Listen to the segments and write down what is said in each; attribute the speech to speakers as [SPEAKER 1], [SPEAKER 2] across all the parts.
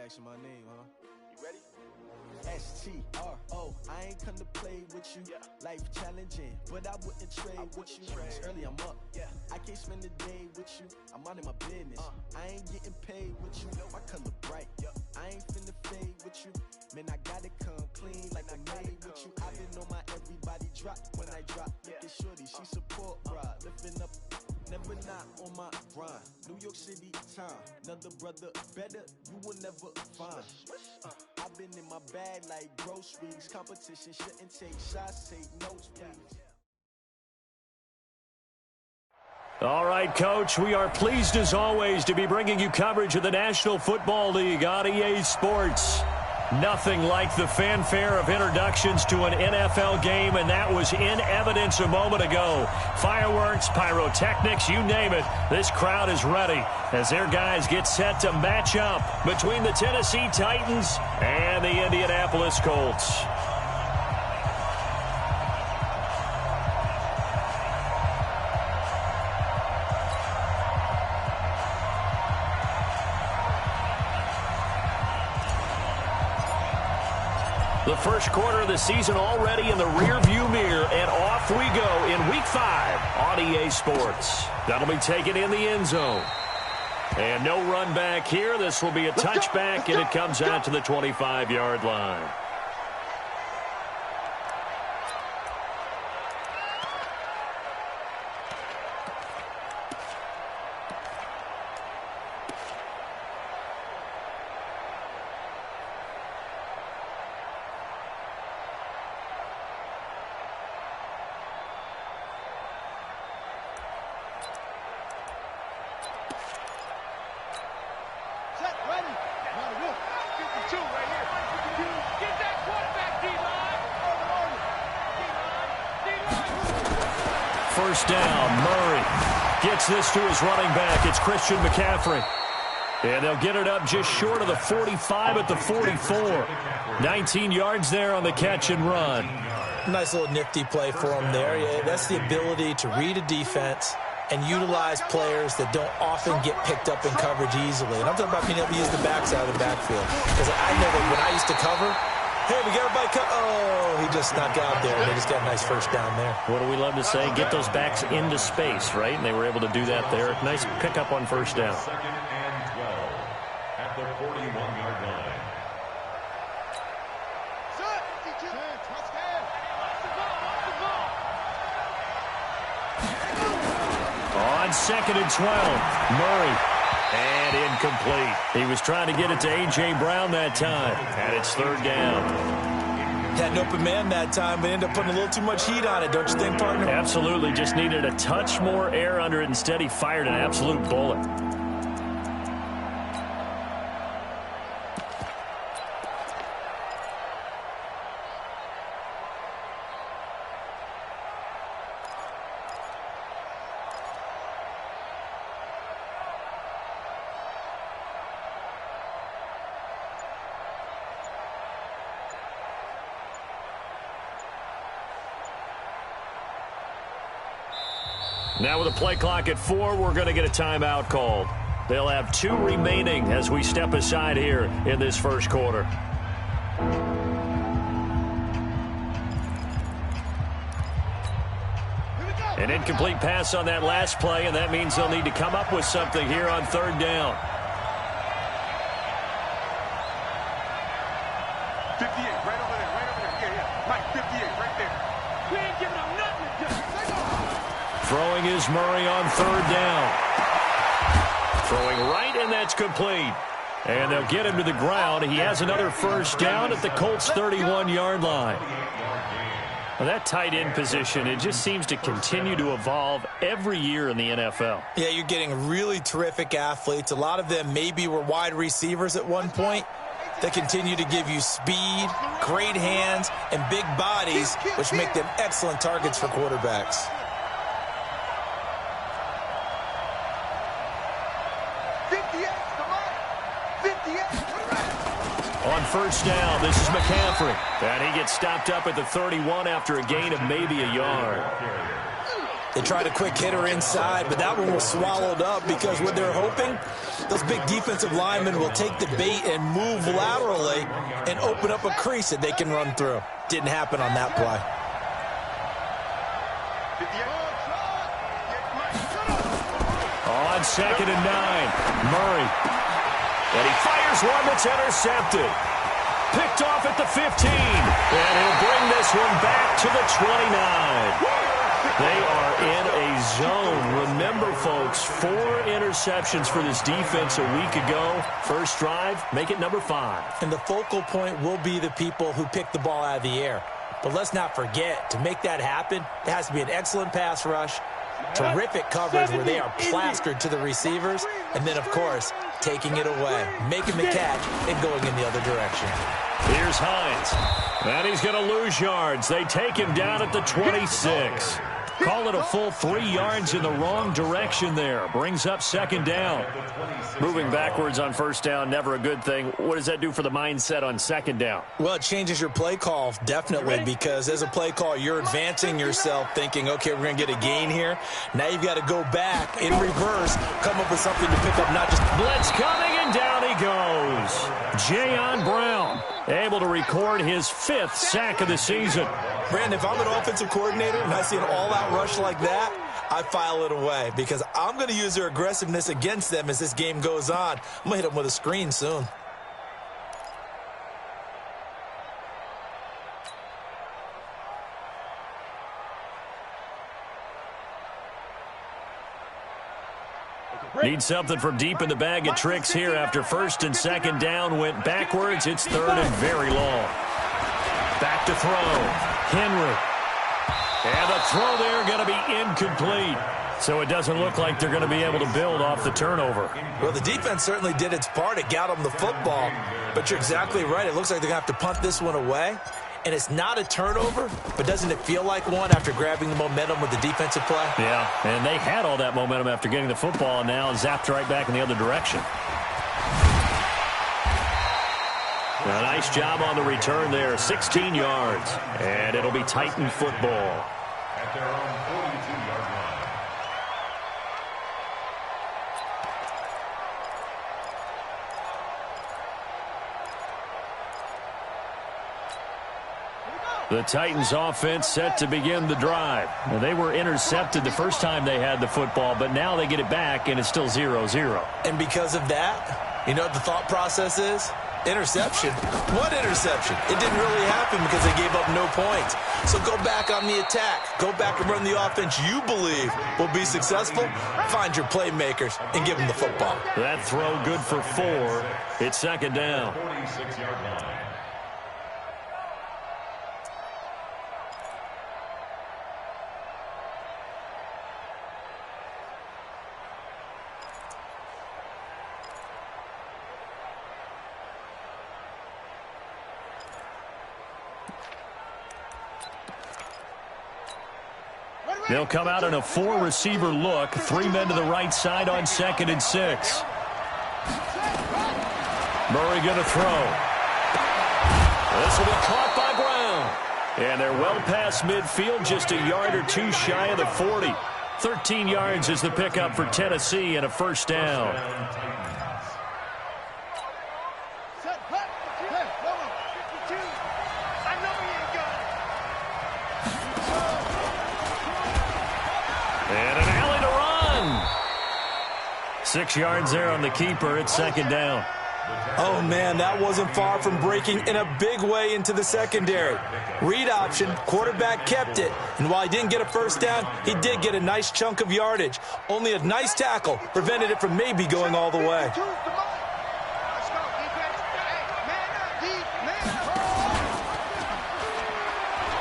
[SPEAKER 1] asking my name, huh? You ready? S-T-R-O, I ain't come to play with you. Life challenging, but I wouldn't trade with you. It's early, I'm up. I can't spend the day with you. I'm out in my business. I ain't getting paid with you. My color bright. I ain't finna fade with you. Man, I gotta come clean like I made with you. I've been on my everybody drop when I drop. Look at shorty, she support ride. Lifting up, never not on my grind. New York City time, another brother better, you will never find. I've been in my bag like groceries. Competition shouldn't take shots, take notes, please.
[SPEAKER 2] All right, Coach, we are pleased as always to be bringing you coverage of the National Football League on EA Sports. Nothing like the fanfare of introductions to an NFL game, and that was in evidence a moment ago. Fireworks, pyrotechnics, you name it. This crowd is ready as their guys get set to match up between the Tennessee Titans and the Indianapolis Colts. The first quarter of the season already in the rearview mirror, and off we go in Week 5 on EA Sports. That'll be taken in the end zone. And no run back here. This will be a touchback, and it comes out to the 25-yard line. First down, Murray gets this to his running back. It's Christian McCaffrey. And they'll get it up just short of the 45 at the 44. 19 yards there on the catch and run.
[SPEAKER 3] Nice little nifty play for him there. Yeah, that's the ability to read a defense and utilize players that don't often get picked up in coverage easily. And I'm talking about being able to use the backs out of the backfield. Because I know that when I used to cover, hey, we got a bike. Oh, he just snuck out there. They just got a nice first down there.
[SPEAKER 2] What do we love to say? Get those backs into space, right? And they were able to do that there. Nice pickup on first down.
[SPEAKER 4] Second and 12 at the 41-yard line.
[SPEAKER 2] On second and 12, Murray. And incomplete. He was trying to get it to A.J. Brown that time. And it's third down.
[SPEAKER 3] Had an open man that time, but ended up putting a little too much heat on it, don't you think, partner?
[SPEAKER 2] Absolutely. Just needed a touch more air under it. Instead, he fired an absolute bullet. Now with a play clock at 4, we're going to get a timeout called. They'll have 2 remaining as we step aside here in this first quarter. An incomplete pass on that last play, and that means they'll need to come up with something here on third down.
[SPEAKER 5] 58, right over there. Yeah. Mike, 58, right there. We ain't giving them nothing to do.
[SPEAKER 2] Throwing is Murray on third down. Throwing right, and that's complete. And they'll get him to the ground. He has another first down at the Colts' 31-yard line. Well, that tight end position, it just seems to continue to evolve every year in the NFL.
[SPEAKER 3] Yeah, you're getting really terrific athletes. A lot of them maybe were wide receivers at one point. They continue to give you speed, great hands, and big bodies, which make them excellent targets for quarterbacks.
[SPEAKER 2] On first down, this is McCaffrey. And he gets stopped up at the 31 after a gain of maybe a yard.
[SPEAKER 3] They tried a quick hitter inside, but that one was swallowed up because what they're hoping, those big defensive linemen will take the bait and move laterally and open up a crease that they can run through. Didn't happen on that play.
[SPEAKER 2] On 2nd and 9, Murray. And he fires one that's intercepted. Picked off at the 15. And he'll bring this one back to the 29. They are in a zone. Remember, folks, 4 interceptions for this defense a week ago. First drive, make it number 5.
[SPEAKER 3] And the focal point will be the people who pick the ball out of the air. But let's not forget, to make that happen, there has to be an excellent pass rush, terrific coverage where they are plastered to the receivers, and then, of course, taking it away, making the catch, and going in the other direction.
[SPEAKER 2] Here's Hines. And he's going to lose yards. They take him down at the 26. Call it a full 3 yards in the wrong direction there. Brings up 2nd down. Moving backwards on 1st down, never a good thing. What does that do for the mindset on 2nd down?
[SPEAKER 3] Well, it changes your play call, definitely, because as a play call, you're advancing yourself thinking, okay, we're going to get a gain here. Now you've got to go back in reverse, come up with something to pick up, not just...
[SPEAKER 2] Blitz coming, and down he goes. Jayon Brown able to record his 5th sack of the season.
[SPEAKER 3] Brandon, if I'm an offensive coordinator and I see an all-out rush like that, I file it away because I'm going to use their aggressiveness against them as this game goes on. I'm going to hit them with a screen soon.
[SPEAKER 2] Need something from deep in the bag of tricks here after 1st and 2nd down went backwards. It's 3rd and very long. Back to throw. Henry. And the throw there going to be incomplete. So it doesn't look like they're going to be able to build off the turnover.
[SPEAKER 3] Well, the defense certainly did its part. It got them the football. But you're exactly right. It looks like they're going to have to punt this one away. And it's not a turnover, but doesn't it feel like one after grabbing the momentum with the defensive play?
[SPEAKER 2] Yeah, and they had all that momentum after getting the football and now zapped right back in the other direction. A nice job on the return there, 16 yards. And it'll be Titan football.
[SPEAKER 4] At their own 42-yard line.
[SPEAKER 2] The Titans offense set to begin the drive. Well, they were intercepted the first time they had the football, but now they get it back, and it's still 0-0.
[SPEAKER 3] And because of that, you know what the thought process is? Interception. What interception? It didn't really happen because they gave up no points. So go back on the attack. Go back and run the offense you believe will be successful. Find your playmakers and give them the football.
[SPEAKER 2] That throw good for 4. It's 2nd down.
[SPEAKER 4] 46-yard line.
[SPEAKER 2] They'll come out in a 4-receiver look. 3 men to the right side on 2nd and 6. Murray going to throw. This will be caught by Brown. And they're well past midfield, just a yard or 2 shy of the 40. 13 yards is the pickup for Tennessee and a 1st down. And an alley to run. 6 yards there on the keeper. It's 2nd down.
[SPEAKER 3] Oh, man, that wasn't far from breaking in a big way into the secondary. Read option, quarterback kept it. And while he didn't get a 1st down, he did get a nice chunk of yardage. Only a nice tackle prevented it from maybe going all the way.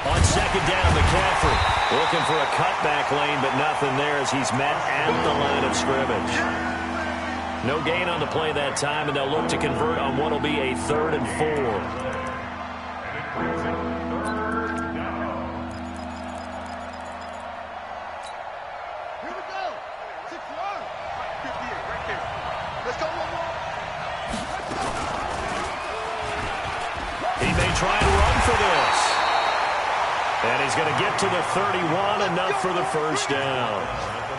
[SPEAKER 2] On 2nd down, McCaffrey looking for a cutback lane, but nothing there as he's met at the line of scrimmage. No gain on the play that time, and they'll look to convert on what will be a 3rd and 4.
[SPEAKER 5] Here we go. 6 yards. 58 right there. Let's go one more.
[SPEAKER 2] He may try and run for this. And he's going to get to the 31, enough for the first down.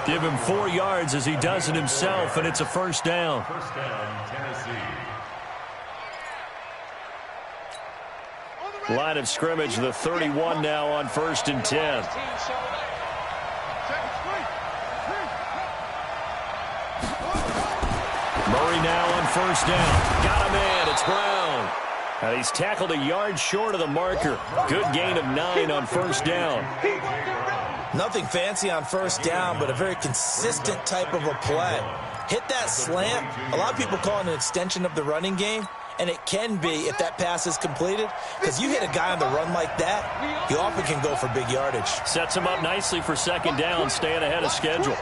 [SPEAKER 2] Give him 4 yards as he does it himself, and it's a first down.
[SPEAKER 4] First down, Tennessee.
[SPEAKER 2] Line of scrimmage, the 31 now on 1st and 10. Murray now on 1st down. Got a man. It's Brown. He's tackled a yard short of the marker. Good gain of 9 on 1st down.
[SPEAKER 3] Nothing fancy on 1st down, but a very consistent type of a play. Hit that slant. A lot of people call it an extension of the running game, and it can be if that pass is completed, because you hit a guy on the run like that, you often can go for big yardage.
[SPEAKER 2] Sets him up nicely for 2nd down, staying ahead of schedule.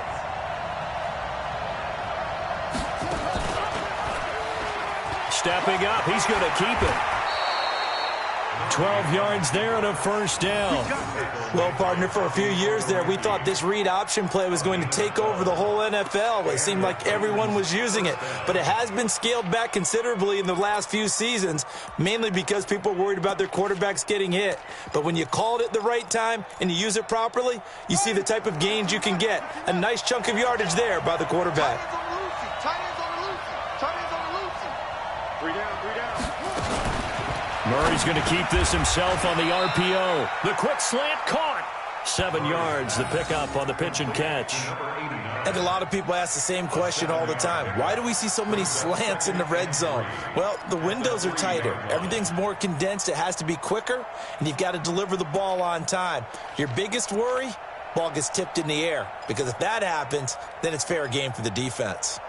[SPEAKER 2] Stepping up, he's going to keep it. 12 yards there and a 1st down.
[SPEAKER 3] Well, partner, for a few years there, we thought this read option play was going to take over the whole NFL. It seemed like everyone was using it, but it has been scaled back considerably in the last few seasons, mainly because people are worried about their quarterbacks getting hit. But when you call it at the right time and you use it properly, you see the type of gains you can get. A nice chunk of yardage there by the quarterback.
[SPEAKER 2] Murray's going to keep this himself on the RPO. The quick slant caught. 7 yards, the pickup on the pitch and catch.
[SPEAKER 3] And a lot of people ask the same question all the time. Why do we see so many slants in the red zone? Well, the windows are tighter. Everything's more condensed. It has to be quicker, and you've got to deliver the ball on time. Your biggest worry, ball gets tipped in the air, because if that happens, then it's fair game for the defense.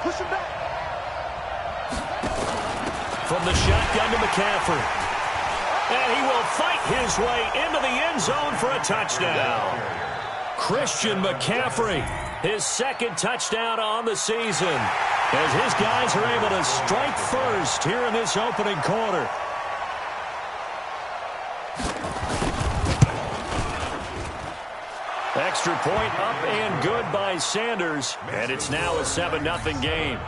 [SPEAKER 5] Push him back.
[SPEAKER 2] From the shotgun to McCaffrey. And he will fight his way into the end zone for a touchdown. Christian McCaffrey, his 2nd touchdown on the season, as his guys are able to strike first here in this opening quarter. Extra point up and good by Sanders, and it's now a 7-0 game.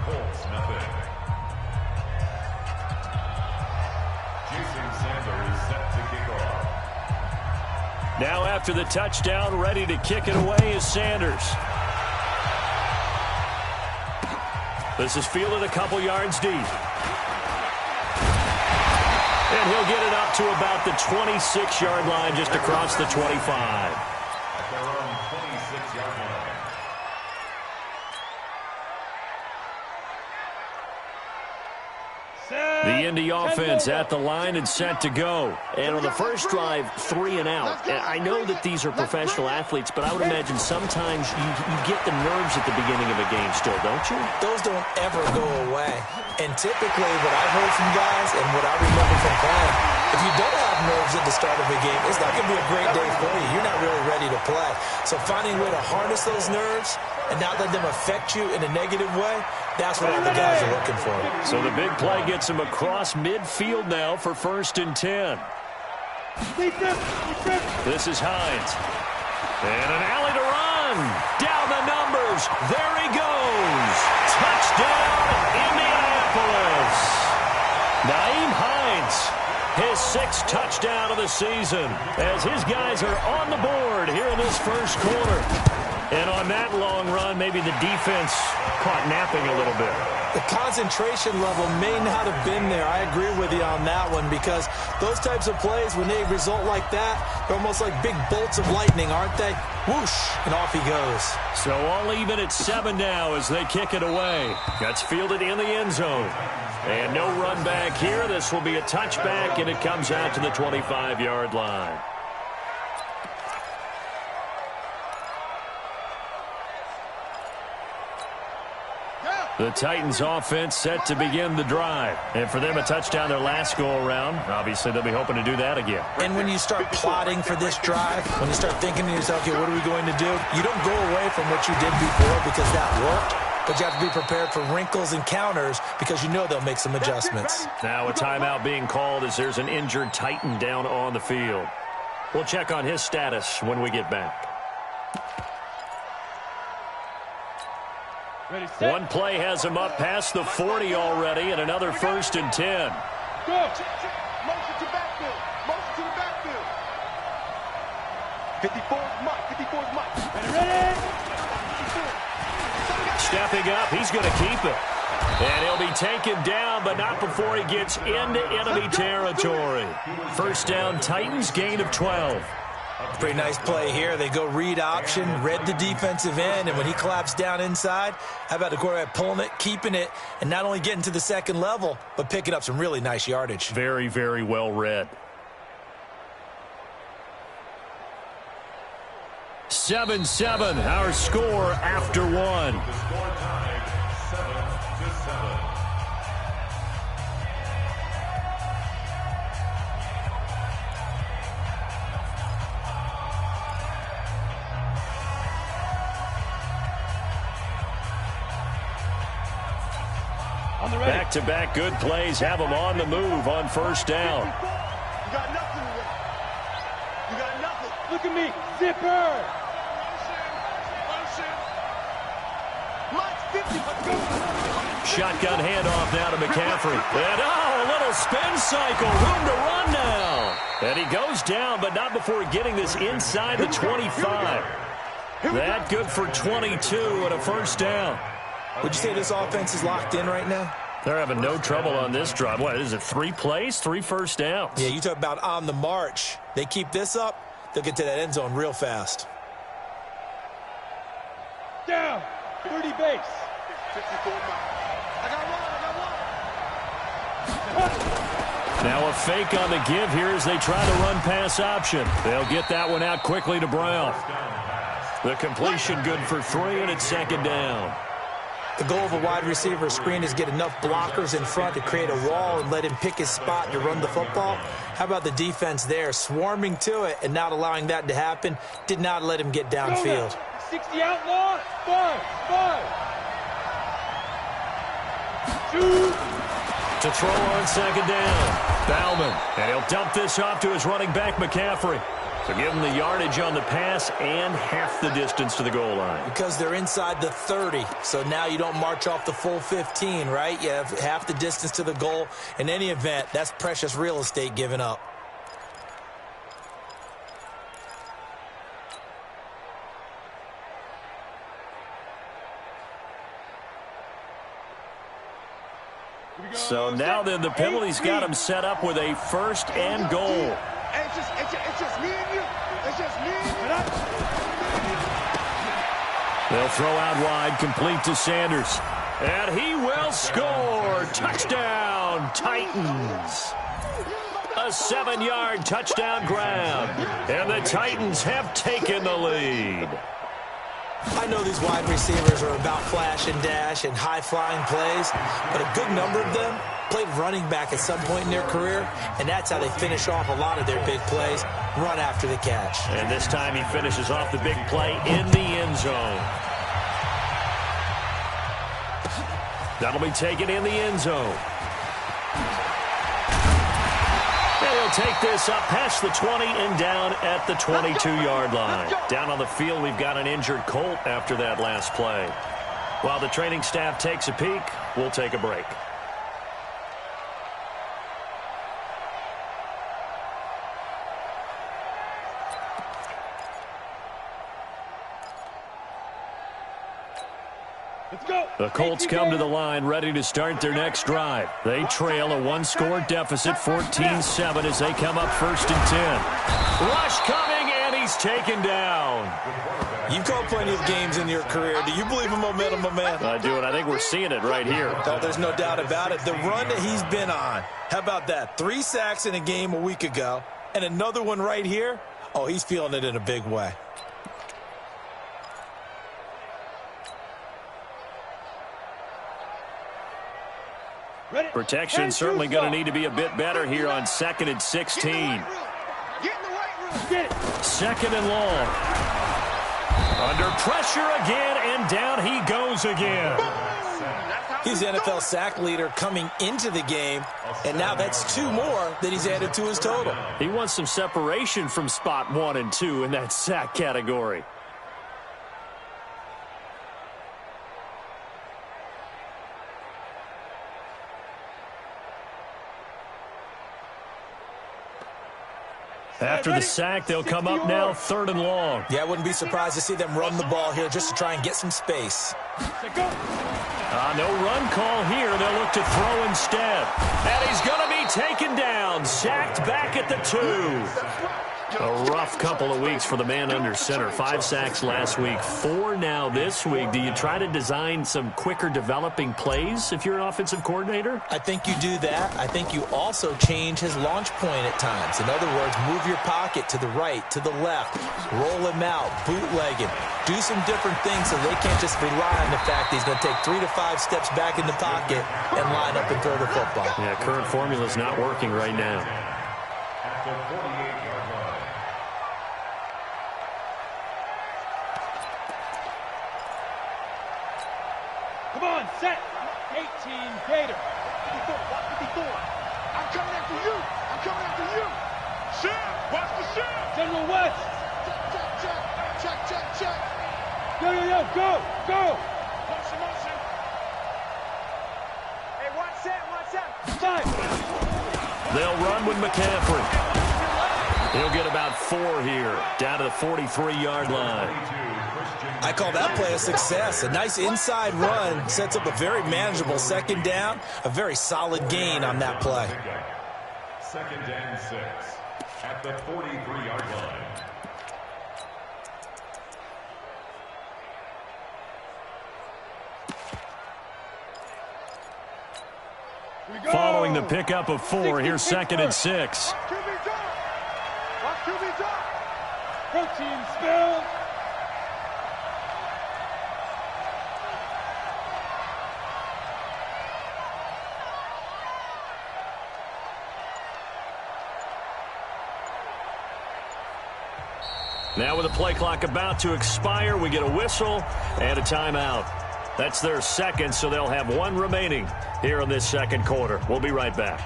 [SPEAKER 4] Colts, nothing. Jason Sanders set to kick off.
[SPEAKER 2] Now after the touchdown, ready to kick it away is Sanders. This is fielded a couple yards deep. And he'll get it up to about the 26-yard line, just across the 25.
[SPEAKER 4] Their own 26-yard line.
[SPEAKER 2] The Indy offense at the line and set to go. And on the first drive, 3 and out. And I know that these are professional athletes, but I would imagine sometimes you get the nerves at the beginning of a game still, don't you?
[SPEAKER 3] Those don't ever go away. And typically what I've heard from guys and what I remember from playing, if you don't have nerves at the start of a game, it's not going to be a great day for you. You're not really ready to play. So finding a way to harness those nerves and not let them affect you in a negative way, that's what all the guys are looking for.
[SPEAKER 2] So the big play gets him across midfield now for 1st and 10. This is Hines. And an alley to run. Down the numbers. There he goes. Touchdown, Indianapolis. Nyheim Hines, his 6th touchdown of the season, as his guys are on the board here in this first quarter. And on that long run, maybe the defense caught napping a little bit.
[SPEAKER 3] The concentration level may not have been there. I agree with you on that one, because those types of plays, when they result like that, they're almost like big bolts of lightning, aren't they? Whoosh, and off he goes.
[SPEAKER 2] So all even at 7 now as they kick it away. That's fielded in the end zone. And no run back here. This will be a touchback, and it comes out to the 25-yard line. The Titans offense set to begin the drive. And for them, a touchdown their last go-around. Obviously, they'll be hoping to do that again.
[SPEAKER 3] And when you start plotting for this drive, when you start thinking to yourself, okay, what are we going to do? You don't go away from what you did before because that worked. But you have to be prepared for wrinkles and counters because you know they'll make some adjustments.
[SPEAKER 2] Now a timeout being called as there's an injured Titan down on the field. We'll check on his status when we get back. One play has him up past the 40 already, and another 1st and 10.
[SPEAKER 5] Go. Motion to backfield. Motion to the backfield. 54's Mike. 54's Mike. Ready?
[SPEAKER 2] Stepping up, he's going to keep it. And he'll be taken down, but not before he gets into enemy territory. First down, Titans, gain of 12.
[SPEAKER 3] Pretty nice play here. They go read option, read the defensive end, and when he collapsed down inside, how about the quarterback pulling it, keeping it, and not only getting to the second level, but picking up some really nice yardage.
[SPEAKER 2] Very, very well read. 7-7, our score after one.
[SPEAKER 4] The score tied 7-7.
[SPEAKER 2] Back-to-back good plays have them on the move on first down.
[SPEAKER 5] You got nothing with it. You got nothing. Look at me. Zipper. Motion. Mike 50.
[SPEAKER 2] Shotgun handoff now to McCaffrey. And a little spin cycle. Room to run now. And he goes down, but not before getting this inside the 25. That good for 22 and a first down.
[SPEAKER 3] Would you say this offense is locked in right now?
[SPEAKER 2] They're having no trouble on this drive. What is it, 3 plays, 3 first downs?
[SPEAKER 3] Yeah, you talk about on the march. They keep this up, they'll get to that end zone real fast.
[SPEAKER 5] Down. 30 base. 54. I got one.
[SPEAKER 2] Now a fake on the give here as they try to run pass option. They'll get that one out quickly to Brown. The completion good for 3, and it's second down.
[SPEAKER 3] The goal of a wide receiver screen is get enough blockers in front to create a wall and let him pick his spot to run the football. How about the defense there, swarming to it and not allowing that to happen? Did not let him get downfield.
[SPEAKER 5] 60 outlaw. 5. 2.
[SPEAKER 2] To throw on second down. Bauman, and he'll dump this off to his running back, McCaffrey. So give him the yardage on the pass and half the distance to the goal line.
[SPEAKER 3] Because they're inside the 30, so now you don't march off the full 15, right? You have half the distance to the goal. In any event, that's precious real estate given up.
[SPEAKER 2] So now then the penalty's got him set up with a first and goal.
[SPEAKER 5] It's just me and you. It's just me and you.
[SPEAKER 2] They'll throw out wide, complete to Sanders. And he will score. Touchdown, Titans. A 7-yard touchdown grab. And the Titans have taken the lead.
[SPEAKER 3] I know these wide receivers are about flash and dash and high-flying plays, but a good number of them played running back at some point in their career, and that's how they finish off a lot of their big plays, run after the catch.
[SPEAKER 2] And this time he finishes off the big play in the end zone. That'll be taken in the end zone. And he'll take this up past the 20 and down at the 22-yard line. Down on the field, we've got an injured Colt after that last play. While the training staff takes a peek, we'll take a break. The Colts come to the line ready to start their next drive. They trail a 1-score deficit, 14-7, as they come up first and 10. Rush coming, and he's taken down.
[SPEAKER 3] You've called plenty of games in your career. Do you believe in momentum, my man?
[SPEAKER 2] I do, and I think we're seeing it right here.
[SPEAKER 3] Oh, there's no doubt about it. The run that he's been on. How about that? 3 sacks in a game a week ago, and another one right here. Oh, he's feeling it in a big way.
[SPEAKER 2] Protection certainly going to need to be a bit better here on 2nd and 16. Second and long. Under pressure again, and down he goes again.
[SPEAKER 3] He's NFL sack leader coming into the game, and now that's 2 more that he's added to his total.
[SPEAKER 2] He wants some separation from spot 1 and 2 in that sack category. After the sack, they'll come up now 3rd and long.
[SPEAKER 3] Yeah, I wouldn't be surprised to see them run the ball here just to try and get some space.
[SPEAKER 2] No run call here. They'll look to throw instead. And he's going to be taken down. Sacked back at the 2. A rough couple of weeks for the man under center. 5 sacks last week, 4 now this week. Do you try to design some quicker developing plays if you're an offensive coordinator?
[SPEAKER 3] I think you do that. I think you also change his launch point at times. In other words, move your pocket to the right, to the left, roll him out, bootleg him. Do some different things so they can't just rely on the fact that he's going to take 3 to 5 steps back in the pocket and line up and throw the football.
[SPEAKER 2] Yeah, current formula is not working right now.
[SPEAKER 4] At the 48-yard line.
[SPEAKER 5] Come on, set. 18 Gator. 54. I'm coming after you. I'm coming after you. Shit. Watch the shit. General West. Check. Yo. Go. Motion. Hey, watch set. Five.
[SPEAKER 2] They'll run with McCaffrey. He'll get about 4 here, down to the 43-yard line.
[SPEAKER 3] I call that play a success. A nice inside run sets up a very manageable 2nd down, a very solid gain on that play.
[SPEAKER 4] 2nd and 6 at the 43-yard line.
[SPEAKER 2] Following the pickup of 4, here's 2nd and 6.
[SPEAKER 5] Watch QB drop. Protein spill.
[SPEAKER 2] Now with the play clock about to expire, we get a whistle and a timeout. That's their 2nd, so they'll have 1 remaining here in this 2nd quarter. We'll be right back.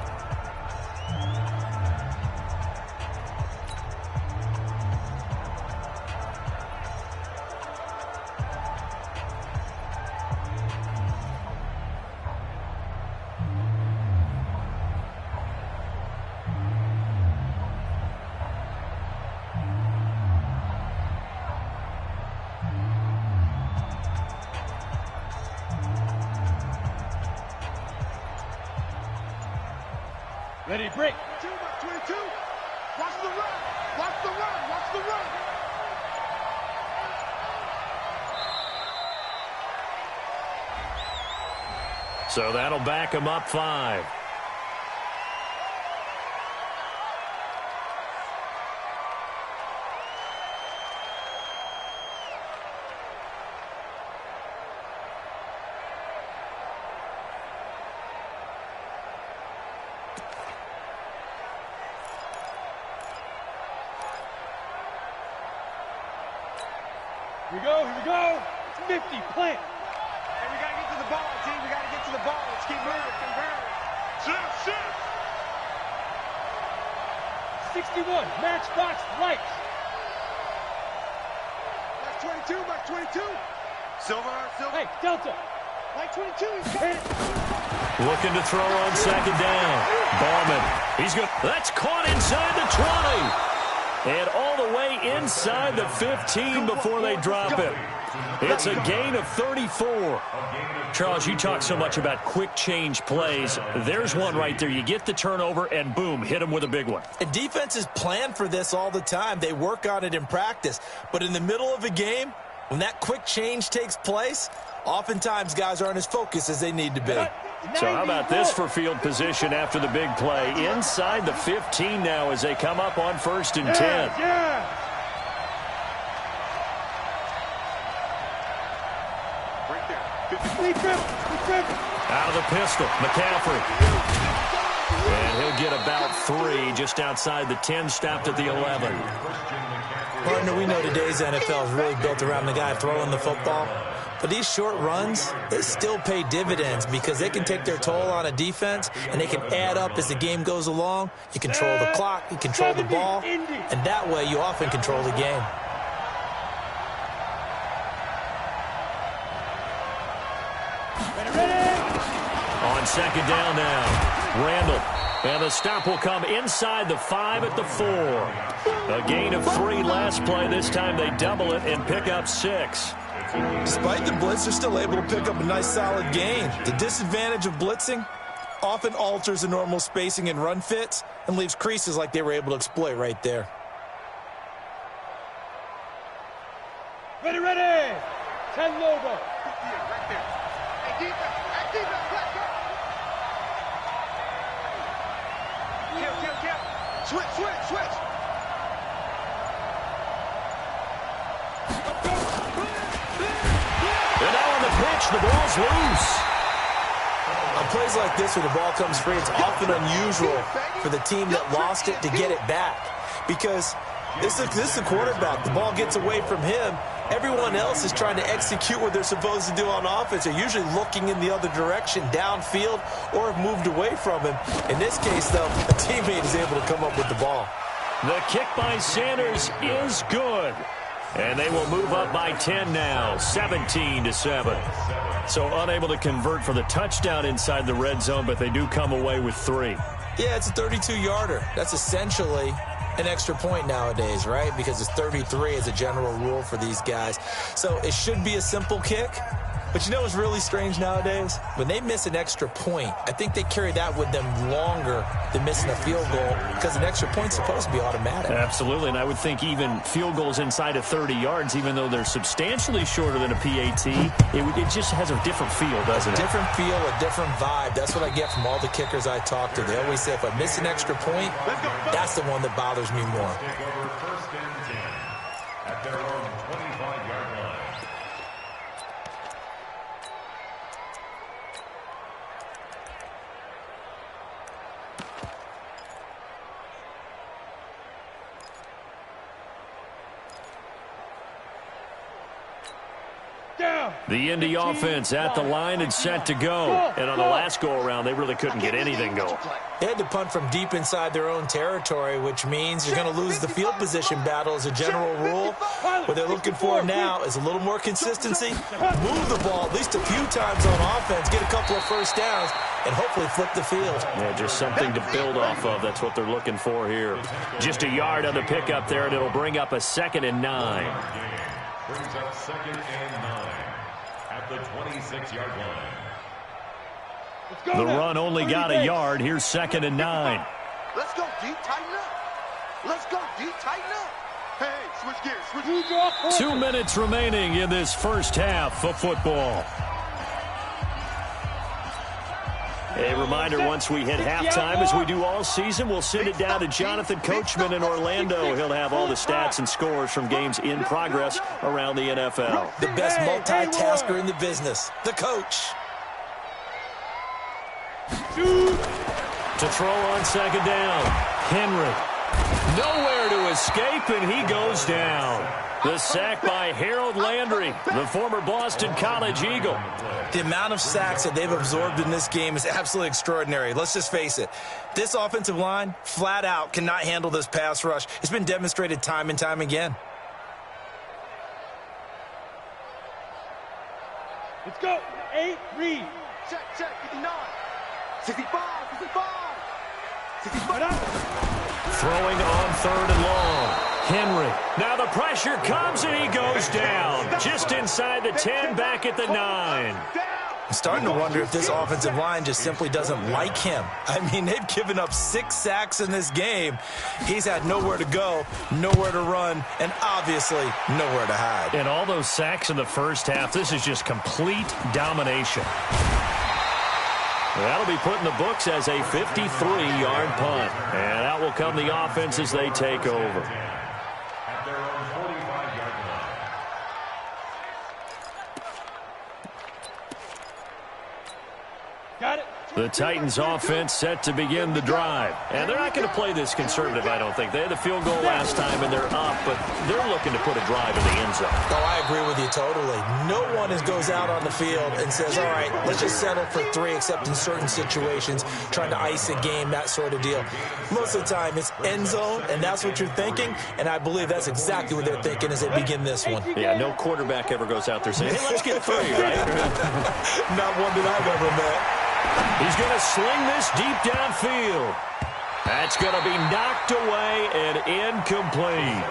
[SPEAKER 5] Ready, break. 22. Watch the run.
[SPEAKER 2] So that'll back him up 5.
[SPEAKER 5] Here we go. 50, plant. Hey, we got to get to the ball, team. We got to get to the ball. Let's keep moving. Shift. 61, matchbox lights. Max 22. Silver. Hey, Delta. Mike 22, he's got it.
[SPEAKER 2] Looking to throw on 2nd down. Ballman. He's good. That's caught inside the 20. And all the way inside the 15 before they drop it. It's a gain of 34. Charles, you talk so much about quick change plays. There's one right there. You get the turnover, and boom, hit them with a big one.
[SPEAKER 3] And defenses plan for this all the time. They work on it in practice. But in the middle of a game, when that quick change takes place, oftentimes guys aren't as focused as they need to be.
[SPEAKER 2] So how about this for field position after the big play? Inside the 15 now as they come up on 1st and 10.
[SPEAKER 5] Yeah. Right there.
[SPEAKER 2] Out of the pistol, McCaffrey. And he'll get about 3 just outside the 10, stopped at the 11.
[SPEAKER 3] Partner, we know today's NFL is really built around the guy throwing the football. But these short runs, they still pay dividends because they can take their toll on a defense, and they can add up as the game goes along. You control the clock, you control the ball, and that way you often control the game.
[SPEAKER 2] On 2nd down now, Randall. And the stop will come inside the 5 at the 4. A gain of 3 last play. This time they double it and pick up 6.
[SPEAKER 3] Despite the blitz, they're still able to pick up a nice solid gain. The disadvantage of blitzing often alters the normal spacing and run fits and leaves creases like they were able to exploit right there.
[SPEAKER 5] Ready, ready. 10 logo. Right there. Hey, defense. Let's go. Switch.
[SPEAKER 2] And now on the pitch, the ball's loose.
[SPEAKER 3] On plays like this where the ball comes free, it's often unusual for the team that lost it to get it back. Because this is the quarterback. The ball gets away from him. Everyone else is trying to execute what they're supposed to do on offense. They're usually looking in the other direction, downfield, or have moved away from him. In this case, though, a teammate is able to come up with the ball.
[SPEAKER 2] The kick by Sanders is good. And they will move up by 10 now, 17-7. So unable to convert for the touchdown inside the red zone, but they do come away with 3.
[SPEAKER 3] Yeah, it's a 32-yarder. That's essentially an extra point nowadays, right? Because it's 33 as a general rule for these guys. So it should be a simple kick. But you know what's really strange nowadays? When they miss an extra point, I think they carry that with them longer than missing a field goal because an extra point's supposed to be automatic.
[SPEAKER 2] Absolutely, and I would think even field goals inside of 30 yards, even though they're substantially shorter than a PAT, it just has a different feel, doesn't it?
[SPEAKER 3] A different feel, a different vibe. That's what I get from all the kickers I talk to. They always say if I miss an extra point, that's the one that bothers me more.
[SPEAKER 4] Take over 1st and 10 at their own 25-yard line.
[SPEAKER 2] The Indy offense at the line and set to go. And on the last go-around, they really couldn't get anything going.
[SPEAKER 3] They had to punt from deep inside their own territory, which means you're going to lose the field position battle as a general rule. What they're looking for now is a little more consistency, move the ball at least a few times on offense, get a couple of first downs, and hopefully flip the field.
[SPEAKER 2] Yeah, just something to build off of. That's what they're looking for here. Just a yard on the pickup there, and it'll bring up a 2nd and 9.
[SPEAKER 4] Brings up 2nd and 9 at the 26-yard line.
[SPEAKER 2] The run only got a yard. Here's 2nd and 9.
[SPEAKER 6] Let's go deep, tighten up. Let's go deep, tighten up. Hey, switch gears.
[SPEAKER 2] 2 minutes remaining in this first half of football. A reminder, once we hit halftime, as we do all season, we'll send it down to Jonathan Coachman in Orlando. He'll have all the stats and scores from games in progress around the NFL.
[SPEAKER 3] The best multitasker in the business, the coach.
[SPEAKER 2] To throw on 2nd down, Henry. Nowhere to escape, and he goes down. The sack by Harold Landry, the former Boston College Eagle.
[SPEAKER 3] The amount of sacks that they've absorbed in this game is absolutely extraordinary. Let's just face it. This offensive line, flat out, cannot handle this pass rush. It's been demonstrated time and time again.
[SPEAKER 5] Let's go. 8, read.
[SPEAKER 6] Check, 59. 65.
[SPEAKER 2] Throwing on 3rd and long. Henry. Now the pressure comes and he goes down. Just inside the 10, back at the 9.
[SPEAKER 3] I'm starting to wonder if this offensive line just simply doesn't like him. I mean, they've given up 6 sacks in this game. He's had nowhere to go, nowhere to run, and obviously nowhere to hide.
[SPEAKER 2] And all those sacks in the first half, this is just complete domination. That'll be put in the books as a 53-yard punt. And out will come the offense as they take over.
[SPEAKER 4] At their own 45-yard line.
[SPEAKER 5] Got it.
[SPEAKER 2] The Titans offense set to begin the drive. And they're not going to play this conservative, I don't think. They had the field goal last time, and they're up, but they're looking to put a drive in the end zone.
[SPEAKER 3] Oh, I agree with you totally. No one goes out on the field and says, all right, let's just settle for 3, except in certain situations, trying to ice a game, that sort of deal. Most of the time, it's end zone, and that's what you're thinking, and I believe that's exactly what they're thinking as they begin this one.
[SPEAKER 2] Yeah, no quarterback ever goes out there saying, hey, let's get 3, right?
[SPEAKER 3] Not one that I've ever met.
[SPEAKER 2] He's going to sling this deep downfield. That's going to be knocked away and incomplete.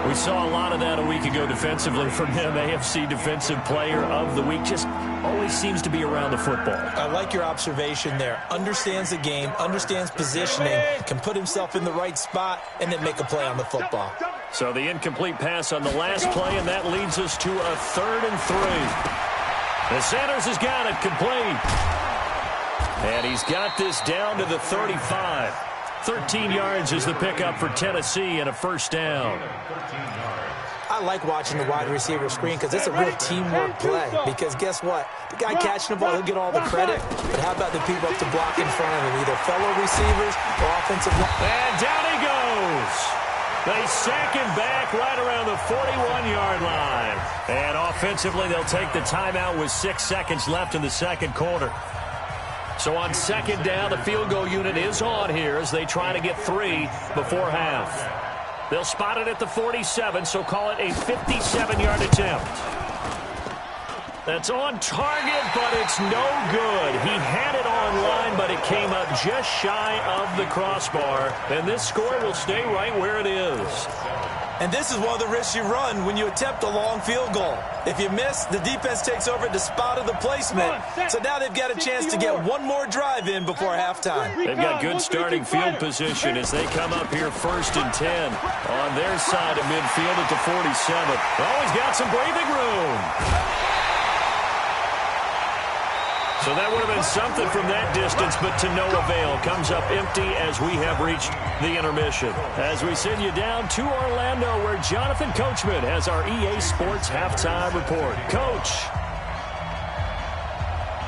[SPEAKER 2] We saw a lot of that a week ago defensively from him. AFC Defensive Player of the Week. Just always seems to be around the football.
[SPEAKER 3] I like your observation there. Understands the game, understands positioning, can put himself in the right spot, and then make a play on the football.
[SPEAKER 2] So the incomplete pass on the last play, and that leads us to a 3rd and 3. And Sanders has got it complete. And he's got this down to the 35. 13 yards is the pickup for Tennessee and a first down.
[SPEAKER 3] I like watching the wide receiver screen because it's a real teamwork play. Because guess what? The guy catching the ball, he'll get all the credit. But how about the people up to block in front of him? Either fellow receivers or offensive line.
[SPEAKER 2] And down he goes. They sack him back right around the 41-yard line. And offensively, they'll take the timeout with 6 seconds left in the second quarter. So on second down, the field goal unit is on here as they try to get 3 before half. They'll spot it at the 47, so call it a 57-yard attempt. That's on target, but it's no good. He had it on line, but it came up just shy of the crossbar. And this score will stay right where it is.
[SPEAKER 3] And this is one of the risks you run when you attempt a long field goal. If you miss, the defense takes over at the spot of the placement. So now they've got a chance to get one more drive in before halftime.
[SPEAKER 2] They've got good starting field position as they come up here 1st and 10 on their side of midfield at the 47. Always got some breathing room. So that would have been something from that distance, but to no avail. Comes up empty as we have reached the intermission. As we send you down to Orlando, where Jonathan Coachman has our EA Sports halftime report. Coach.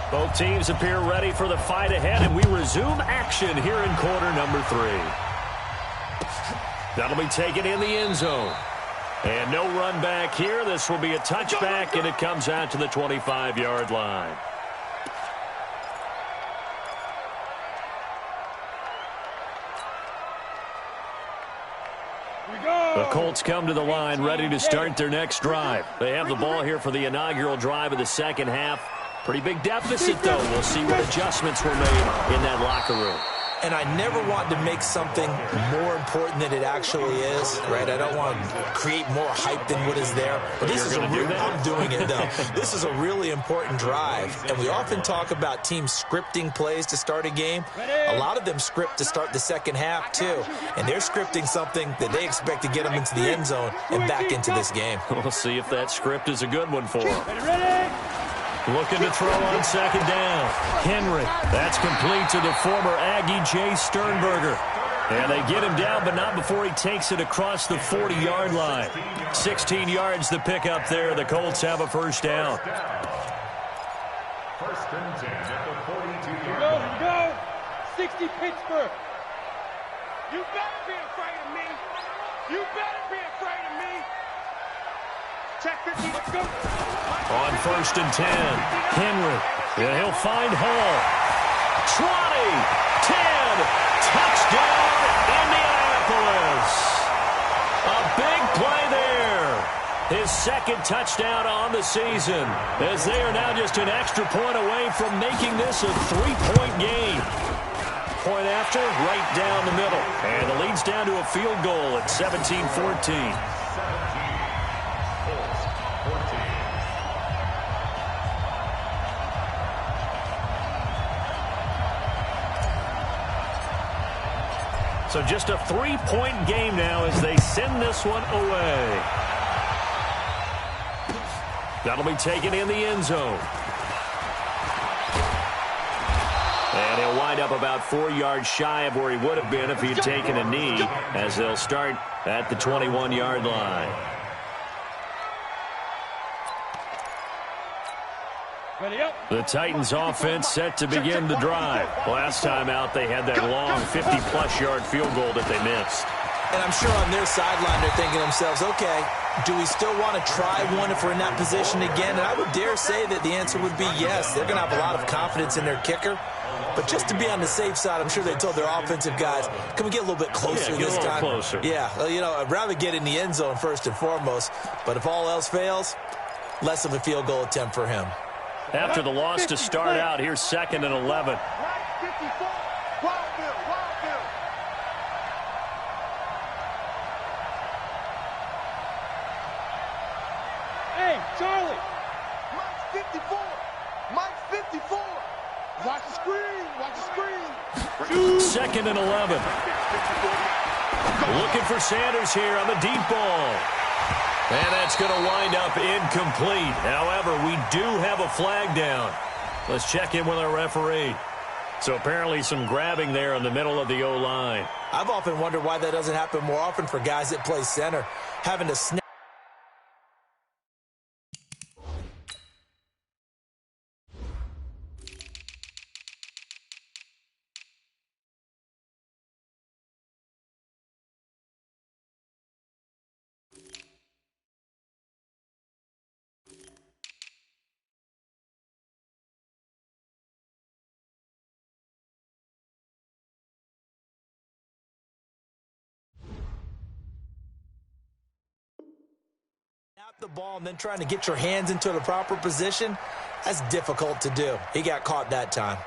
[SPEAKER 2] Both teams appear ready for the fight ahead, and we resume action here in quarter number 3. That'll be taken in the end zone. And no run back here. This will be a touchback, and it comes out to the 25-yard line. The Colts come to the line ready to start their next drive. They have the ball here for the inaugural drive of the second half. Pretty big deficit, though. We'll see what adjustments were made in that locker room.
[SPEAKER 3] And I never want to make something more important than it actually is, right? I don't want to create more hype than what is there. But this is I'm doing it, though. This is a really important drive. And we often talk about teams scripting plays to start a game. A lot of them script to start the second half, too. And they're scripting something that they expect to get them into the end zone and back into this game.
[SPEAKER 2] We'll see if that script is a good one for them. Looking to throw on second down. Henry. That's complete to the former Aggie Jay Sternberger. And they get him down, but not before he takes it across the 40-yard line. 16 yards the pickup there. The Colts have a first down.
[SPEAKER 4] 1st and 10 at the 42-yard
[SPEAKER 5] line.
[SPEAKER 4] Here
[SPEAKER 5] we go. 60 Pittsburgh.
[SPEAKER 6] You better be afraid of me. You better be afraid of me. Check 50. Let's go.
[SPEAKER 2] On 1st and 10, Henry. And he'll find Hall. 20, 10, touchdown, Indianapolis. A big play there. His second touchdown on the season, as they are now just an extra point away from making this a 3-point game. Point after, right down the middle. And the lead's down to a field goal at 17-14. So just a 3-point game now as they send this one away. That'll be taken in the end zone. And he'll wind up about 4 yards shy of where he would have been if he had taken a knee, as they'll start at the 21-yard line. The Titans offense set to begin the drive. Last time out, they had that long 50-plus yard field goal that they missed.
[SPEAKER 3] And I'm sure on their sideline, they're thinking to themselves, okay, do we still want to try one if we're in that position again? And I would dare say that the answer would be yes. They're going to have a lot of confidence in their kicker. But just to be on the safe side, I'm sure they told their offensive guys, can we get a little bit closer this time?
[SPEAKER 2] Closer.
[SPEAKER 3] Yeah, you know, I'd rather get in the end zone first and foremost. But if all else fails, less of a field goal attempt for him.
[SPEAKER 2] after the loss to start out. Here's 2nd and 11.
[SPEAKER 5] Hey, Charlie.
[SPEAKER 6] Mike's 54. Mike's 54. Watch the screen. Watch the screen.
[SPEAKER 2] 2nd and 11. Looking for Sanders here on the deep ball. And that's going to wind up incomplete. However, we do have a flag down. Let's check in with our referee. So apparently some grabbing there in the middle of the O-line.
[SPEAKER 3] I've often wondered why that doesn't happen more often for guys that play center, having to snap. The ball and then trying to get your hands into the proper position, that's difficult to do. He got caught that time.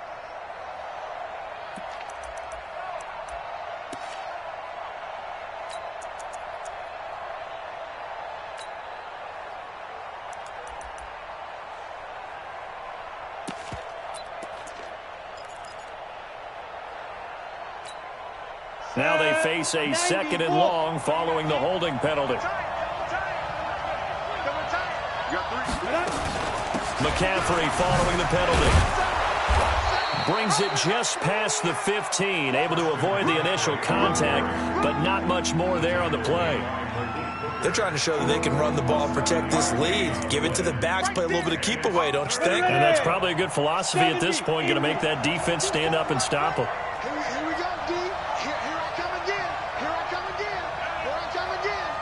[SPEAKER 2] Now they face a 2nd and long following the holding penalty. McCaffrey following the penalty. Brings it just past the 15. Able to avoid the initial contact, but not much more there on the play.
[SPEAKER 3] They're trying to show that they can run the ball and protect this lead. Give it to the backs, play a little bit of keep away, don't you think?
[SPEAKER 2] And that's probably a good philosophy at this point, going to make that defense stand up and stop them.
[SPEAKER 6] Here we go, D. Here I come again. Here I come again. Here I come again.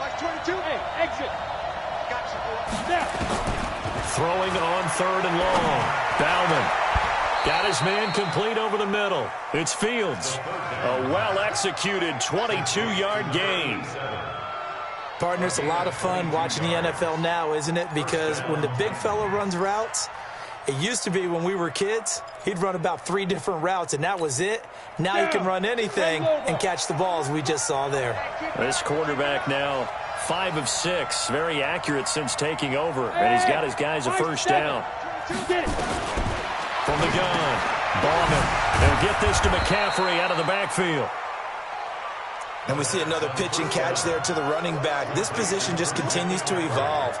[SPEAKER 6] Like 22.
[SPEAKER 5] Hey, exit.
[SPEAKER 6] Gotcha, boy.
[SPEAKER 5] Step.
[SPEAKER 2] Throwing on 3rd and long. Bauman got his man complete over the middle. It's Fields. A well-executed 22-yard gain.
[SPEAKER 3] Partner, it's a lot of fun watching the NFL now, isn't it? Because when the big fella runs routes, it used to be when we were kids, he'd run about 3 different routes, and that was it. Now he can run anything and catch the balls we just saw there.
[SPEAKER 2] This quarterback now 5 of 6, very accurate since taking over, and he's got his guys a first down. From the gun, Bauman. They'll get this to McCaffrey out of the backfield.
[SPEAKER 3] And we see another pitch and catch there to the running back. This position just continues to evolve.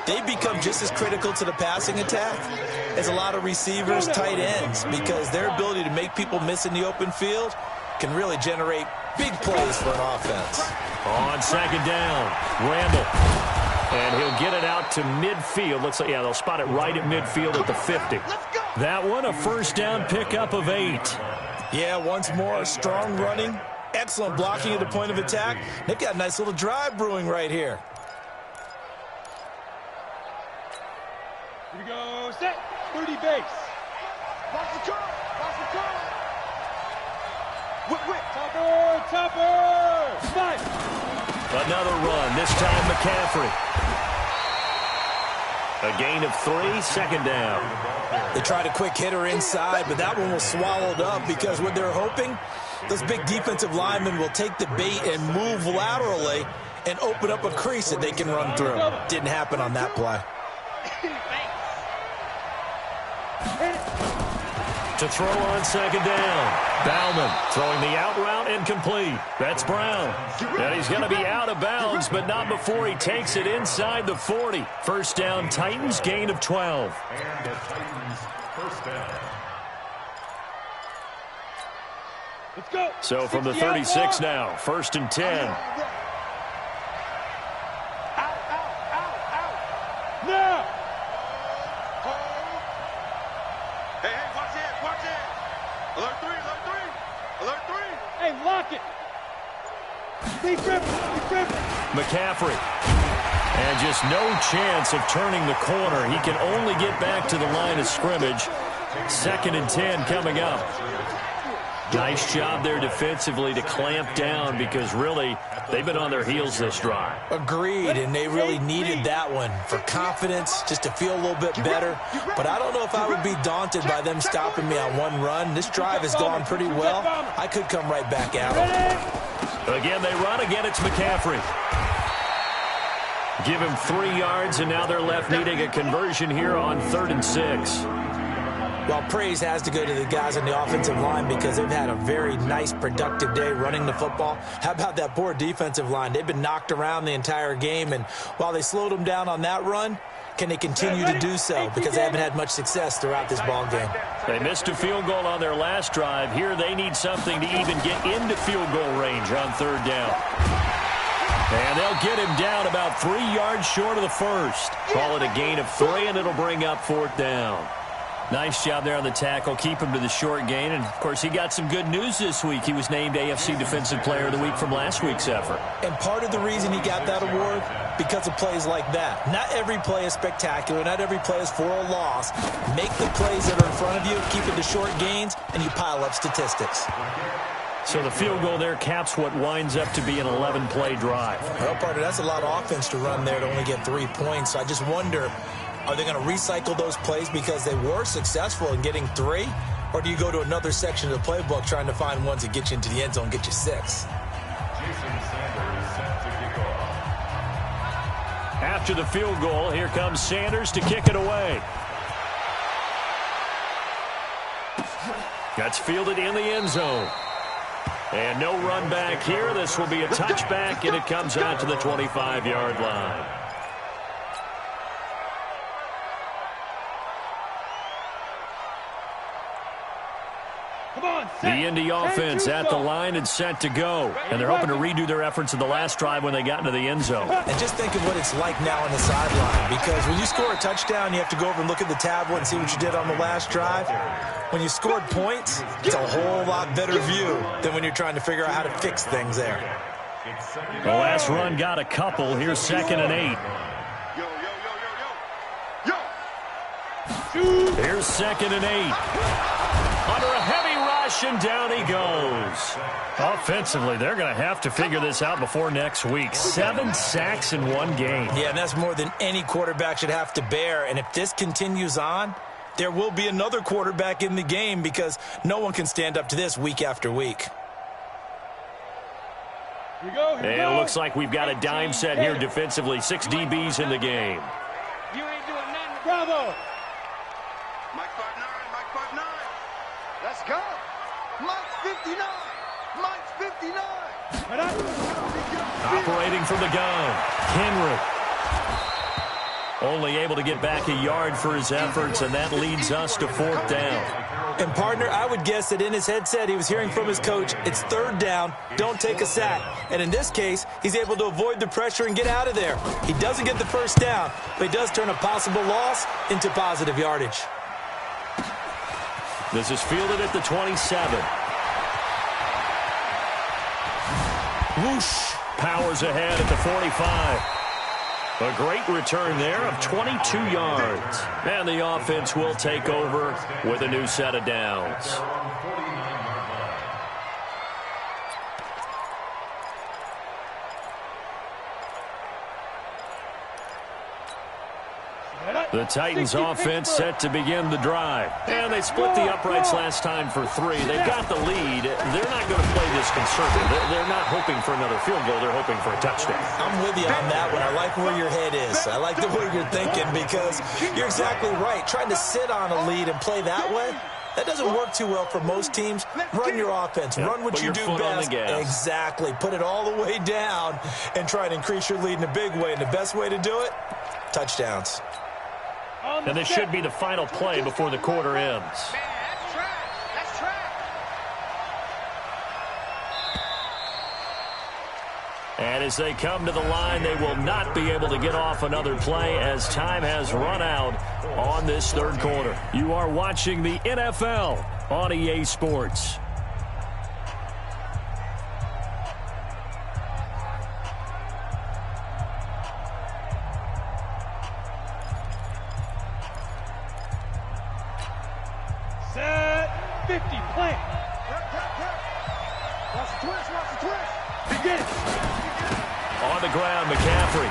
[SPEAKER 3] They become just as critical to the passing attack as a lot of receivers, tight ends, because their ability to make people miss in the open field can really generate big plays for an offense.
[SPEAKER 2] On 2nd down, Randall. And he'll get it out to midfield. Looks like, yeah, they'll spot it right at midfield at the 50. That one, a first down pickup of 8.
[SPEAKER 3] Yeah, once more, strong running, excellent blocking at the point of attack. They've got a nice little drive brewing right here.
[SPEAKER 5] Here we go, set, 30 base.
[SPEAKER 6] Watch the curl. Watch the curl. Whip.
[SPEAKER 5] Topper, 5.
[SPEAKER 2] Another run, this time McCaffrey. A gain of 3, 2nd down.
[SPEAKER 3] They tried a quick hitter inside, but that one was swallowed up because what they're hoping, those big defensive linemen will take the bait and move laterally and open up a crease that they can run through. Didn't happen on that play.
[SPEAKER 2] To throw on 2nd down. Bauman throwing the out route incomplete. That's Brown. And he's going to be out of bounds, but not before he takes it inside the 40. First down, Titans, gain of 12.
[SPEAKER 4] And the Titans first down.
[SPEAKER 5] Let's go.
[SPEAKER 2] So from the 36 now, 1st and 10.
[SPEAKER 5] Now.
[SPEAKER 6] Hey, watch it. Alert 3.
[SPEAKER 5] Hey, lock it. Be driven.
[SPEAKER 2] McCaffrey. And just no chance of turning the corner. He can only get back to the line of scrimmage. 2nd and 10 coming up. Nice job there defensively to clamp down because really they've been on their heels this drive.
[SPEAKER 3] Agreed, and they really needed that one for confidence, just to feel a little bit better. But I don't know if I would be daunted by them stopping me on one run. This drive has gone pretty well. I could come right back out.
[SPEAKER 2] Again, they run. Again, it's McCaffrey. Give him 3 yards, and now they're left needing a conversion here on 3rd and 6.
[SPEAKER 3] Well, praise has to go to the guys on the offensive line because they've had a very nice, productive day running the football. How about that poor defensive line? They've been knocked around the entire game, and while they slowed them down on that run, can they continue to do so? Because they haven't had much success throughout this ball game.
[SPEAKER 2] They missed a field goal on their last drive. Here they need something to even get into field goal range on 3rd down. And they'll get him down about 3 yards short of the first. Call it a gain of 3, and it'll bring up 4th down. Nice job there on the tackle. Keep him to the short gain. And, of course, he got some good news this week. He was named AFC Defensive Player of the Week from last week's effort.
[SPEAKER 3] And part of the reason he got that award, because of plays like that. Not every play is spectacular. Not every play is for a loss. Make the plays that are in front of you, keep it to short gains, and you pile up statistics.
[SPEAKER 2] So the field goal there caps what winds up to be an 11-play drive.
[SPEAKER 3] Well, partner, that's a lot of offense to run there to only get 3 points. So I just wonder, are they going to recycle those plays because they were successful in getting 3? Or do you go to another section of the playbook trying to find ones that get you into the end zone and get you 6?
[SPEAKER 4] Jason Sanders set to kick off.
[SPEAKER 2] After the field goal, here comes Sanders to kick it away. That's fielded in the end zone. And no run back here. This will be a touchback, and it comes out to the 25-yard line. The Indy offense at the line and set to go. And they're hoping to redo their efforts in the last drive when they got into the end zone.
[SPEAKER 3] And just think of what it's like now on the sideline. Because when you score a touchdown, you have to go over and look at the tablet and see what you did on the last drive. When you scored points, it's a whole lot better view than when you're trying to figure out how to fix things there.
[SPEAKER 2] The last run got a couple. Here's 2nd and 8. Here's 2nd and 8. Under a heavy rush, and down he goes. Offensively, they're going to have to figure this out before next week. 7 sacks in 1 game.
[SPEAKER 3] Yeah, and that's more than any quarterback should have to bear. And if this continues on, there will be another quarterback in the game because no one can stand up to this week after week.
[SPEAKER 2] And it looks like we've got a dime set here defensively. 6 DBs in the game.
[SPEAKER 6] You ain't doing nothing. Bravo. Mike 5'9", Mike 5'9". Let's go. Mike 59. Mike 59.
[SPEAKER 2] Operating from the gun, Henry. Only able to get back a yard for his efforts, and that leads us to 4th down.
[SPEAKER 3] And, partner, I would guess that in his headset he was hearing from his coach, it's 3rd down, don't take a sack. And in this case, he's able to avoid the pressure and get out of there. He doesn't get the first down, but he does turn a possible loss into positive yardage.
[SPEAKER 2] This is fielded at the 27. Whoosh! Powers ahead at the 45. A great return there of 22 yards. And the offense will take over with a new set of downs. The Titans offense set to begin the drive. And they split the uprights last time for 3. They've got the lead. They're not going to play this conservative. They're not hoping for another field goal. They're hoping for a touchdown.
[SPEAKER 3] I'm with you on that one. I like where your head is. I like the way you're thinking because you're exactly right. Trying to sit on a lead and play that way, that doesn't work too well for most teams. Run your offense. Run what you do best. Exactly. Put it all the way down and try to increase your lead in a big way. And the best way to do it, touchdowns.
[SPEAKER 2] And this should be the final play before the quarter ends.
[SPEAKER 6] That's track.
[SPEAKER 2] And as they come to the line, they will not be able to get off another play as time has run out on this 3rd quarter. You are watching the NFL on EA Sports.
[SPEAKER 6] Set 50, plant.
[SPEAKER 2] On the ground, McCaffrey.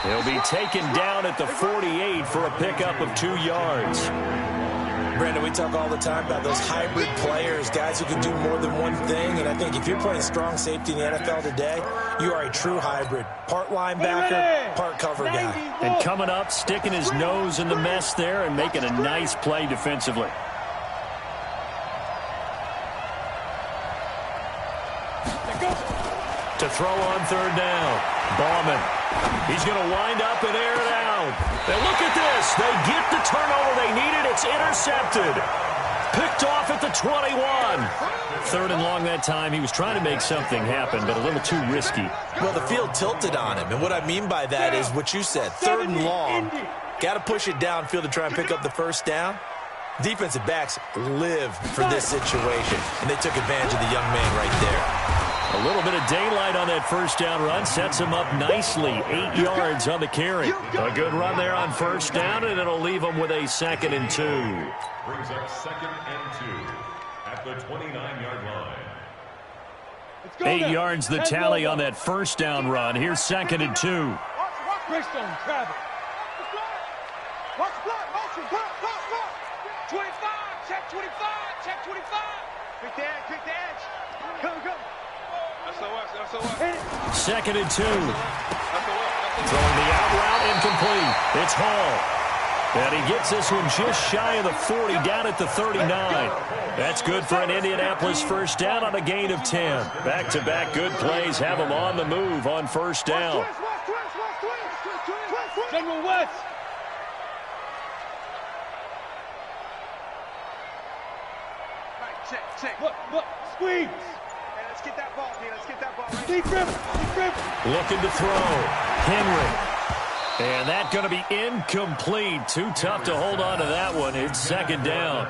[SPEAKER 2] He'll be taken down at the 48 for a pickup of 2 yards.
[SPEAKER 3] Brandon, we talk all the time about those hybrid players, guys who can do more than one thing. And I think if you're playing strong safety in the NFL today, you are a true hybrid. Part linebacker, part cover guy.
[SPEAKER 2] And coming up, sticking his nose in the mess there and making a nice play defensively. To throw on 3rd down. Bauman. He's going to wind up and air it out. And look at this. They get the turnover they needed. It's intercepted. Picked off at the 21. 3rd and long that time. He was trying to make something happen, but a little too risky.
[SPEAKER 3] Well, the field tilted on him. And what I mean by that is what you said. 3rd and long. Got to push it downfield to try and pick up the 1st down. Defensive backs live for this situation. And they took advantage of the young man right there.
[SPEAKER 2] A little bit of daylight on that 1st down run. Sets him up nicely. 8 yards on the carry. A good run there on 1st down, and it'll leave him with a 2nd and 2.
[SPEAKER 4] Brings up 2nd and 2 at the 29-yard line.
[SPEAKER 2] 8 yards the tally on that 1st down run. Here's 2nd and 2.
[SPEAKER 5] Greystone, Travis. Watch block, motion, block. 25, check 25, check 25. Quick the edge. Go.
[SPEAKER 2] SOS. 2nd and 2. Throwing the out route, incomplete. It's Hall. And he gets this one just shy of the 40, down at the 39. That's good for an Indianapolis 1st down on a gain of 10. Back-to-back good plays have him on the move on 1st down.
[SPEAKER 5] General West. Check. Look. Squeeze. Let's get that ball here. Deep grip.
[SPEAKER 2] Looking to throw. Henry. And that's going to be incomplete. Too tough to hold on to that one. It's 2nd down.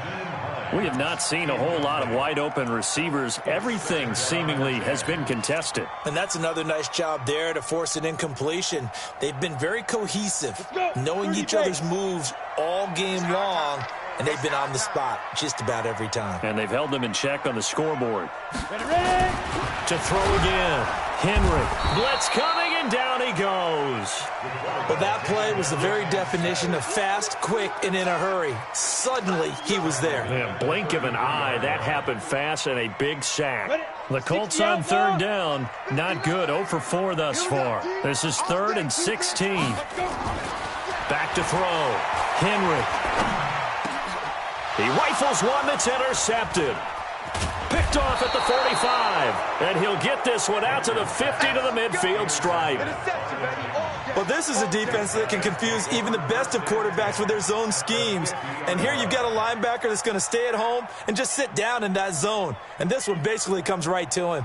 [SPEAKER 2] We have not seen a whole lot of wide-open receivers. Everything seemingly has been contested.
[SPEAKER 3] And that's another nice job there to force an incompletion. They've been very cohesive, knowing each other's moves all game long, and they've been on the spot just about every time.
[SPEAKER 2] And they've held them in check on the scoreboard. To throw again. Henry. Blitz coming, and down he goes.
[SPEAKER 3] Well, that play was the very definition of fast, quick, and in a hurry. Suddenly, he was there.
[SPEAKER 2] Yeah, blink of an eye. That happened fast and a big sack. The Colts on 3rd down. Not good. 0 for 4 thus far. This is 3rd and 16. Back to throw. Henry. He rifles one that's intercepted. Picked off at the 45. And he'll get this one out to the 50 to the midfield stripe.
[SPEAKER 3] Well, this is a defense that can confuse even the best of quarterbacks with their zone schemes. And here you've got a linebacker that's going to stay at home and just sit down in that zone. And this one basically comes right to him.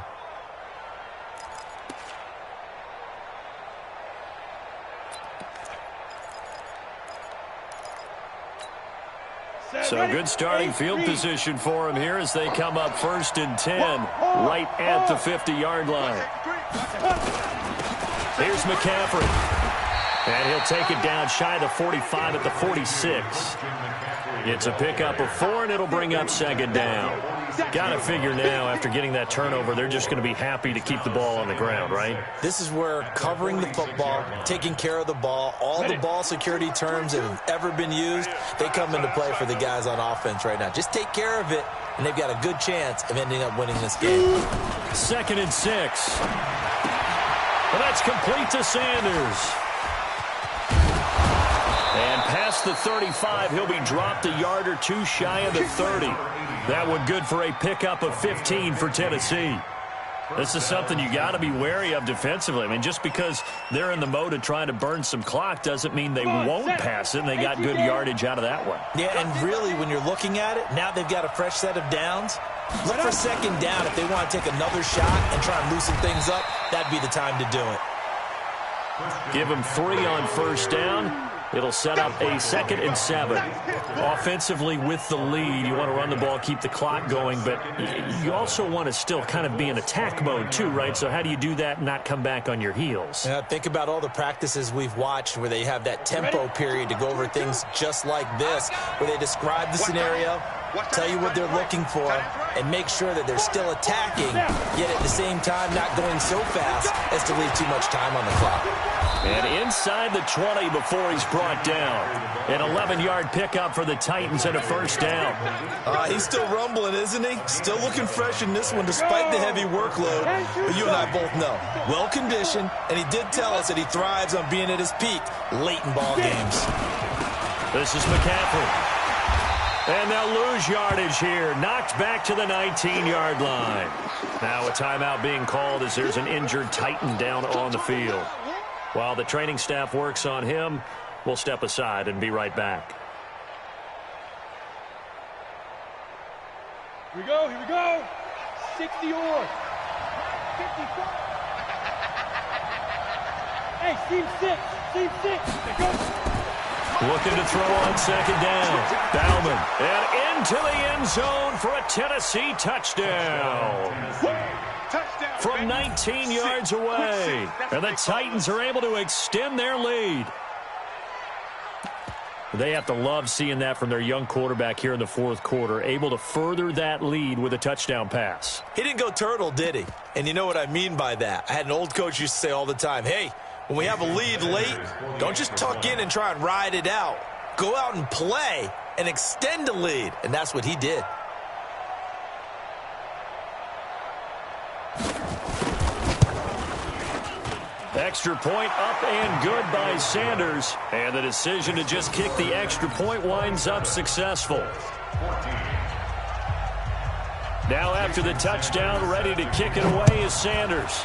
[SPEAKER 2] So good starting field position for him here as they come up 1st and 10 right at the 50-yard line. Here's McCaffrey. And he'll take it down shy of the 45 at the 46. It's a pickup of 4, and it'll bring up 2nd down. Got to figure now, after getting that turnover, they're just going to be happy to keep the ball on the ground, right?
[SPEAKER 3] This is where covering the football, taking care of the ball, all the ball security terms that have ever been used, they come into play for the guys on offense right now. Just take care of it, and they've got a good chance of ending up winning this game.
[SPEAKER 2] 2nd and 6. Well, that's complete to Sanders. And past the 35, he'll be dropped a yard or 2 shy of the 30. That one good for a pickup of 15 for Tennessee. This is something you got to be wary of defensively. I mean, just because they're in the mode of trying to burn some clock doesn't mean they won't pass it, and they got good yardage out of that one.
[SPEAKER 3] Yeah, and really, when you're looking at it, now they've got a fresh set of downs. Look for 2nd down. If they want to take another shot and try and loosen things up, that'd be the time to do it.
[SPEAKER 2] Give them 3 on 1st down. It'll set up a 2nd and 7. Offensively with the lead, you want to run the ball, keep the clock going, but you also want to still kind of be in attack mode too, right? So how do you do that and not come back on your heels?
[SPEAKER 3] Yeah, think about all the practices we've watched where they have that tempo period to go over things just like this, where they describe the scenario, tell you what they're looking for, and make sure that they're still attacking, yet at the same time not going so fast as to leave too much time on the clock.
[SPEAKER 2] And inside the 20 before he's brought down. An 11-yard pickup for the Titans and a first down.
[SPEAKER 3] He's still rumbling, isn't he? Still looking fresh in this one despite the heavy workload. But you and I both know, well-conditioned, and he did tell us that he thrives on being at his peak late in ball games.
[SPEAKER 2] This is McCaffrey. And they'll lose yardage here. Knocked back to the 19-yard line. Now a timeout being called as there's an injured Titan down on the field. While the training staff works on him, we'll step aside and be right back.
[SPEAKER 5] Here we go, here we go. 60 or 54. Hey, seam 6. There goes.
[SPEAKER 2] Looking to throw on second down. Bauman. And into the end zone for a Tennessee touchdown. From 19 yards away. And the Titans are able to extend their lead. They have to love seeing that from their young quarterback here in the fourth quarter, able to further that lead with a touchdown pass.
[SPEAKER 3] He didn't go turtle, did he? And you know what I mean by that. I had an old coach used to say all the time, hey, when we have a lead late, don't just tuck in and try and ride it out. Go out and play and extend the lead. And that's what he did.
[SPEAKER 2] Extra point up and good by Sanders. And the decision to just kick the extra point winds up successful. Now after the touchdown, ready to kick it away is Sanders.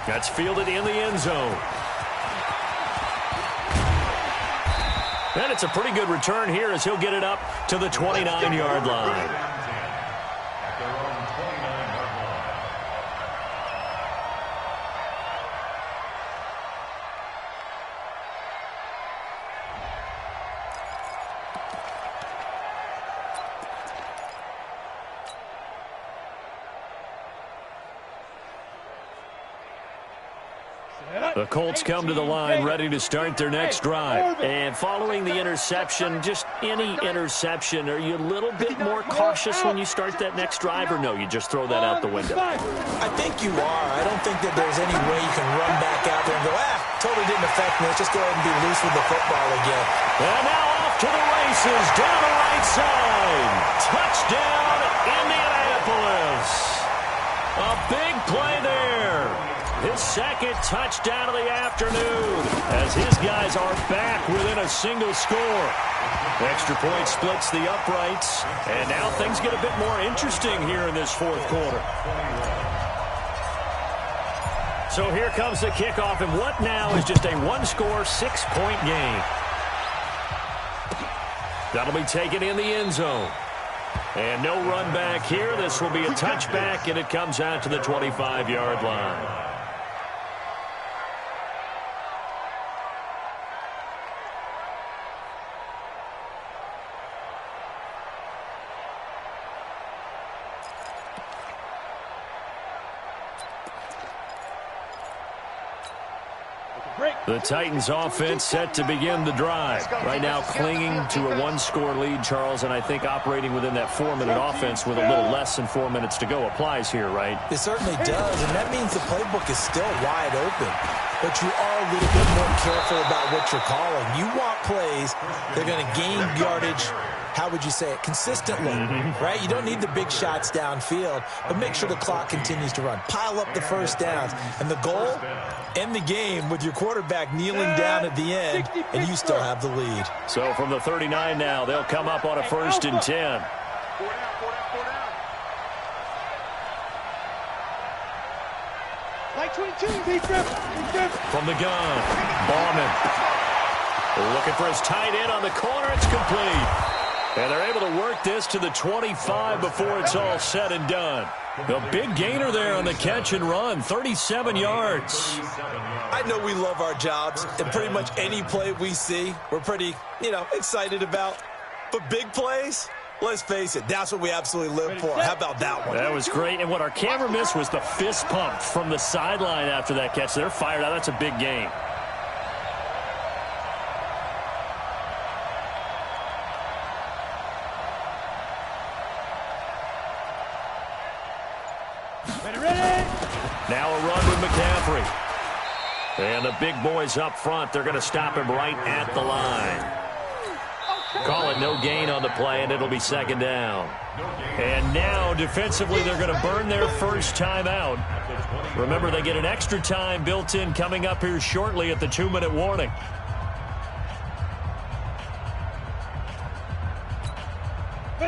[SPEAKER 2] That's fielded in the end zone. And it's a pretty good return here as he'll get it up to the 29-yard line. The Colts come to the line ready to start their next drive. And following the interception, just any interception, are you a little bit more cautious when you start that next drive, or no, you just throw that out the window?
[SPEAKER 3] I think you are. I don't think that there's any way you can run back out there and go, totally didn't affect me. Let's just go ahead and be loose with the football again.
[SPEAKER 2] And now off to the races, down the right side. Touchdown, Indianapolis. A big play there. His second touchdown of the afternoon as his guys are back within a single score. Extra point splits the uprights, and now things get a bit more interesting here in this fourth quarter. So here comes the kickoff, and what now is just a one-score, 6-point game. That'll be taken in the end zone. And no run back here. This will be a touchback, and it comes out to the 25-yard line. The Titans offense set to begin the drive. Right now clinging to a one-score lead, Charles, and I think operating within that 4-minute offense with a little less than 4 minutes to go applies here, right?
[SPEAKER 3] It certainly does, and that means the playbook is still wide open. But you are a little bit more careful about what you're calling. You want plays that are going to gain yardage, how would you say it, consistently, right? You don't need the big shots downfield, but make sure the clock continues to run. Pile up the first downs. And the goal, end the game with your quarterback kneeling down at the end, and you still have the lead.
[SPEAKER 2] So from the 39 now, they'll come up on a 1st and 10.
[SPEAKER 5] Like 22,
[SPEAKER 2] From the gun, Bauman. Looking for his tight end on the corner. It's complete. And they're able to work this to the 25 before it's all said and done. A big gainer there on the catch and run, 37 yards.
[SPEAKER 3] I know we love our jobs, and pretty much any play we see, we're pretty, excited about. But big plays, let's face it, that's what we absolutely live for. How about that one?
[SPEAKER 2] That was great, and what our camera missed was the fist pump from the sideline after that catch. They're fired out. That's a big game. And the big boys up front, they're going to stop him right at the line. Call it no gain on the play, and it'll be second down. And now, defensively, they're going to burn their first time out. Remember, they get an extra time built in coming up here shortly at the 2-minute warning.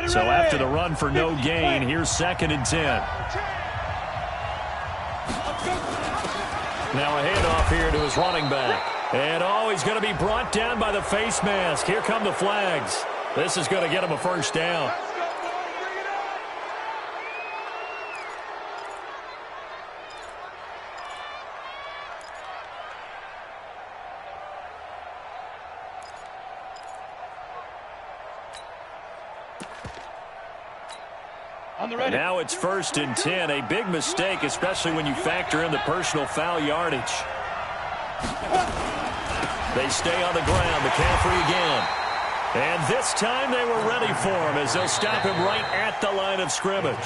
[SPEAKER 2] So after the run for no gain, here's 2nd and 10. Now a handoff here to his running back. And, he's going to be brought down by the face mask. Here come the flags. This is going to get him a first down. Now it's 1st and 10. A big mistake, especially when you factor in the personal foul yardage. They stay on the ground. McCaffrey again. And this time they were ready for him as they'll stop him right at the line of scrimmage.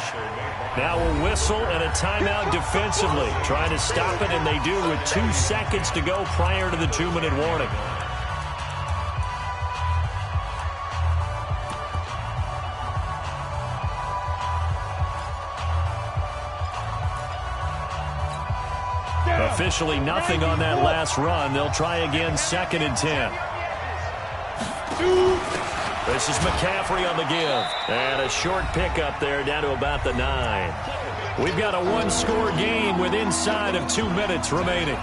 [SPEAKER 2] Now a whistle and a timeout defensively. Trying to stop it, and they do with 2 seconds to go prior to the 2-minute warning. Officially nothing on that last run. They'll try again, 2nd and 10. This is McCaffrey on the give. And a short pickup there down to about the 9. We've got a 1-score game with inside of 2 minutes remaining.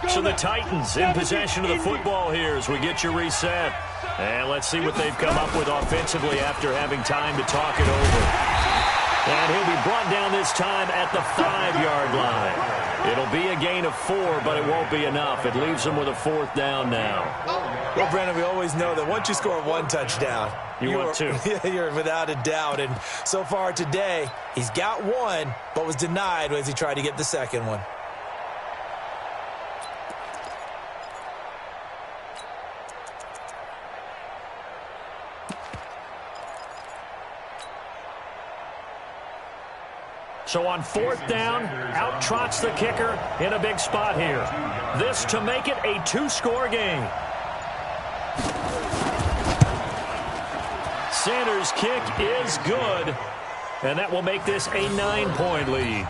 [SPEAKER 2] So the Titans in possession of the football here as we get you reset. And let's see what they've come up with offensively after having time to talk it over. And he'll be brought down this time at the 5-yard line. It'll be a gain of 4, but it won't be enough. It leaves them with a 4th down now.
[SPEAKER 3] Well, Brandon, we always know that once you score 1 touchdown,
[SPEAKER 2] you want 2.
[SPEAKER 3] You're without a doubt. And so far today, he's got 1, but was denied as he tried to get the 2nd one.
[SPEAKER 2] So on 4th down, out trots the kicker in a big spot here. This to make it a 2-score game. Sanders' kick is good, and that will make this a 9-point lead.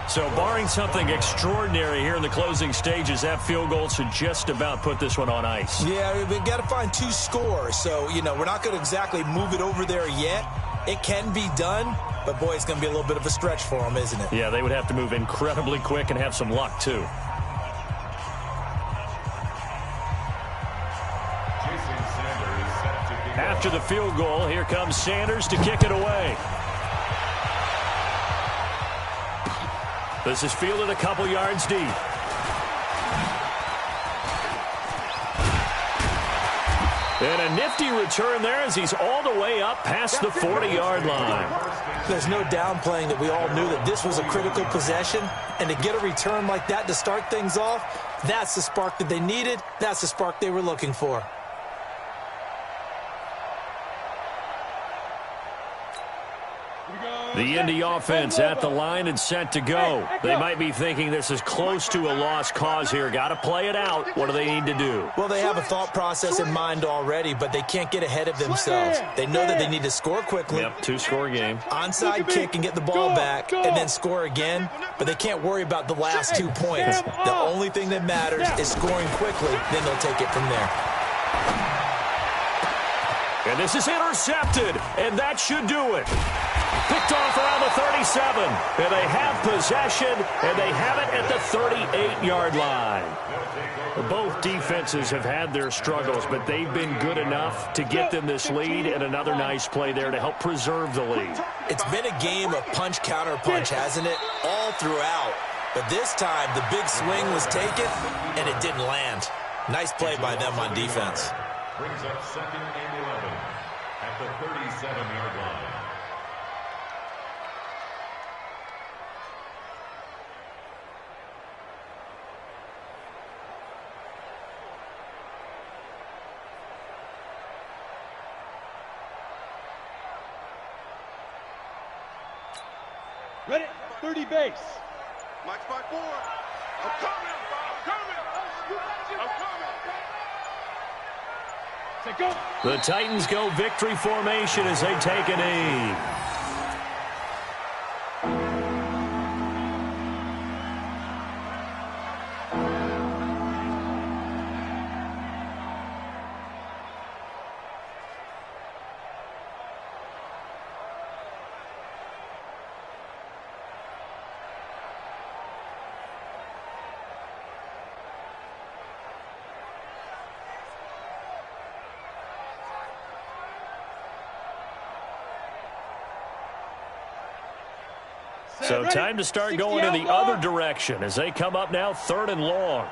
[SPEAKER 2] So barring something extraordinary here in the closing stages, that field goal should just about put this one on ice.
[SPEAKER 3] Yeah, we've got to find 2 scores. So, we're not going to exactly move it over there yet. It can be done, but, boy, it's going to be a little bit of a stretch for them, isn't it?
[SPEAKER 2] Yeah, they would have to move incredibly quick and have some luck, too. After the field goal, here comes Sanders to kick it away. This is fielded a couple yards deep. And a nifty return there as he's all the way up past the 40-yard line.
[SPEAKER 3] There's no downplaying that we all knew that this was a critical possession, and to get a return like that to start things off, that's the spark that they needed. That's the spark they were looking for.
[SPEAKER 2] The Indy offense at the line and set to go. They might be thinking this is close to a lost cause here. Got to play it out. What do they need to do?
[SPEAKER 3] Well, they have a thought process in mind already, but they can't get ahead of themselves. They know that they need to score quickly.
[SPEAKER 2] Yep, 2-score game.
[SPEAKER 3] Onside kick and get the ball back and then score again, but they can't worry about the last 2 points. The only thing that matters is scoring quickly, then they'll take it from there.
[SPEAKER 2] And this is intercepted, and that should do it. Picked off around the 37, and they have possession, and they have it at the 38-yard line. Both defenses have had their struggles, but they've been good enough to get them this lead, and another nice play there to help preserve the lead.
[SPEAKER 3] It's been a game of punch-counter-punch, hasn't it? All throughout. But this time, the big swing was taken, and it didn't land. Nice play by them on defense.
[SPEAKER 4] Brings up 2nd and 11 at the 37-yard line.
[SPEAKER 5] Ready? 30 base.
[SPEAKER 6] Mike's by 4. I'm coming. I'm coming.
[SPEAKER 5] Say go.
[SPEAKER 2] The Titans go victory formation as they take a knee. So time to start going in the other direction as they come up now 3rd and long.